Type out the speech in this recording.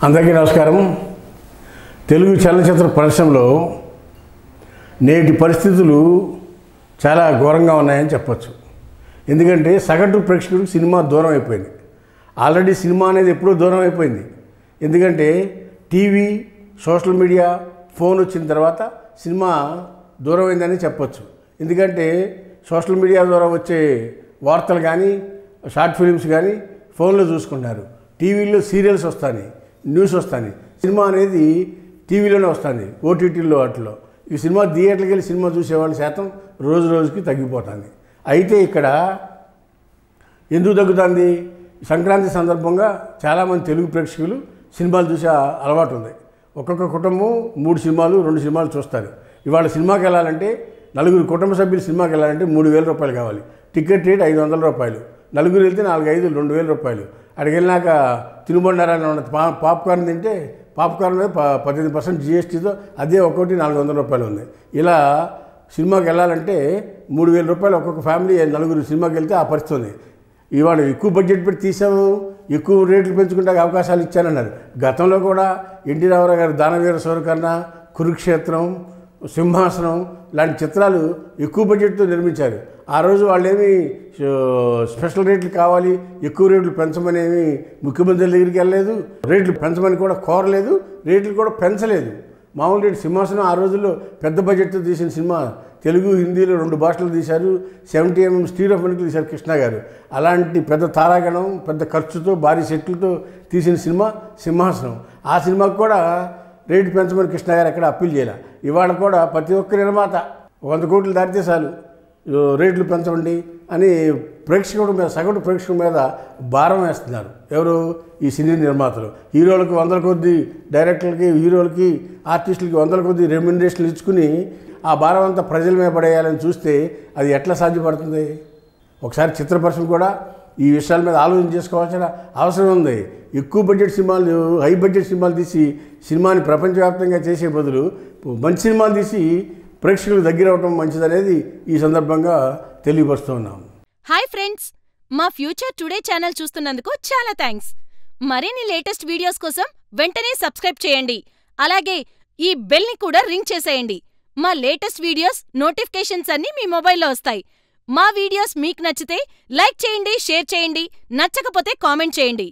అందరికీ నమస్కారం. తెలుగు చలనచిత్ర పరిశ్రమలో నేటి పరిస్థితులు చాలా ఘోరంగా ఉన్నాయని చెప్పొచ్చు. ఎందుకంటే సగటు ప్రేక్షకుడికి సినిమా దూరం అయిపోయింది. ఆల్రెడీ సినిమా అనేది ఎప్పుడూ దూరం అయిపోయింది. ఎందుకంటే టీవీ, సోషల్ మీడియా, ఫోన్ వచ్చిన తర్వాత సినిమా దూరం అయిందని చెప్పొచ్చు. ఎందుకంటే సోషల్ మీడియా ద్వారా వచ్చే వార్తలు కానీ, షార్ట్ ఫిలిమ్స్ కానీ ఫోన్లో చూసుకుంటున్నారు. టీవీలో సీరియల్స్ వస్తాయి, న్యూస్ వస్తాయి. సినిమా అనేది టీవీలోనే వస్తుంది, ఓటీటీల్లో వాటిలో. ఈ సినిమా థియేటర్కి వెళ్ళి సినిమా చూసేవాళ్ళ శాతం రోజు రోజుకి తగ్గిపోతుంది. అయితే ఇక్కడ ఎందుకు తగ్గుతుంది? సంక్రాంతి సందర్భంగా చాలామంది తెలుగు ప్రేక్షకులు సినిమాలు చూసే అలవాటు ఉంది. ఒక్కొక్క కుటుంబం 3 సినిమాలు 2 సినిమాలు చూస్తారు. ఇవాళ సినిమాకి వెళ్ళాలంటే నలుగురు కుటుంబ సభ్యులు సినిమాకి వెళ్ళాలంటే 3,000 రూపాయలు కావాలి. టికెట్ రేట్ 500 రూపాయలు. నలుగురు వెళ్తే 4-5 2,000 రూపాయలు. అక్కడికి వెళ్ళినాక తినుబండారాన్ని ఉన్నది పాప్కార్న్ తింటే పాప్కార్న్ మీద 18% GSTతో అదే ఒక్కొక్కటి 400 రూపాయలు ఉంది. ఇలా సినిమాకి వెళ్ళాలంటే 3,000 రూపాయలు ఒక్కొక్క ఫ్యామిలీ నలుగురు సినిమాకి వెళ్తే ఆ పరిస్థితి ఉంది. ఇవాళ ఎక్కువ బడ్జెట్ పెట్టి తీసాము, ఎక్కువ రేట్లు పెంచుకుంటే అవకాశాలు ఇచ్చానన్నారు. గతంలో కూడా ఎన్టీ రామారావు గారు దానవీర సూరకర్ణ, కురుక్షేత్రం, సింహాసనం లాంటి చిత్రాలు ఎక్కువ బడ్జెట్తో నిర్మించారు. ఆ రోజు వాళ్ళేమి స్పెషల్ రేట్లు కావాలి, ఎక్కువ రేట్లు పెంచమనేమి ముఖ్యమంత్రి దగ్గరికి వెళ్ళలేదు. రేట్లు పెంచమని కూడా కోరలేదు, రేట్లు కూడా పెంచలేదు. మామూలు రేటు. సింహాసనం ఆ రోజుల్లో పెద్ద బడ్జెట్తో తీసిన సినిమా. తెలుగు, హిందీలో 2 భాషలు తీశారు. 70mm స్టీల్ ఆఫ్ వెనుకలు తీశారు కృష్ణ గారు. అలాంటి పెద్ద తారాగణం, పెద్ద ఖర్చుతో, భారీ సెట్లతో తీసిన సినిమా సింహాసనం. ఆ సినిమాకు కూడా రేటు పెంచమని కృష్ణ గారు ఎక్కడ అప్పీల్ చేయాలి. ఇవాళ కూడా ప్రతి ఒక్క నిర్మాత 100 కోట్లు దాటితే చాలు రేట్లు పెంచండి అని ప్రేక్షకుడి మీద, సగటు ప్రేక్షకుడి మీద భారం వేస్తున్నారు. ఎవరు? ఈ సినీ నిర్మాతలు. హీరోలకు 100 కొద్ది, డైరెక్టర్లకి, హీరోలకి, ఆర్టిస్టులకి 100 కొద్ది రెమ్యునరేషన్లు ఇచ్చుకుని ఆ భారం అంతా ప్రజల మీద పడేయాలని చూస్తే అది ఎట్లా సాధ్యపడుతుంది? ఒకసారి చిత్ర పరిశ్రమ కూడా ఈ విషయాల మీద ఆలోచన చేసుకోవాల్సిన అవసరం ఉంది. ఎక్కువ బడ్జెట్ సినిమాలు, హై బడ్జెట్ సినిమాలు తీసి సినిమాని ప్రపంచవ్యాప్తంగా చేసే బదులు మంచి సినిమాలు తీసి ప్రేక్షకులకు దగ్గర అవడం మంచిదనేది ఈ సందర్భంగా తెలియపరుస్తూ ఉన్నాం. హాయ్ ఫ్రెండ్స్, మా ఫ్యూచర్ టుడే ఛానల్ చూస్తున్నందుకు చాలా థ్యాంక్స్. మరిన్ని లేటెస్ట్ వీడియోస్ కోసం వెంటనే సబ్స్క్రైబ్ చేయండి. అలాగే ఈ బెల్ ని కూడా రింగ్ చేసేయండి. మా లేటెస్ట్ వీడియోస్ నోటిఫికేషన్స్ అన్నీ మీ మొబైల్లో వస్తాయి. మా వీడియోస్ మీకు నచ్చితే లైక్ చేయండి, షేర్ చేయండి. నచ్చకపోతే కామెంట్ చేయండి.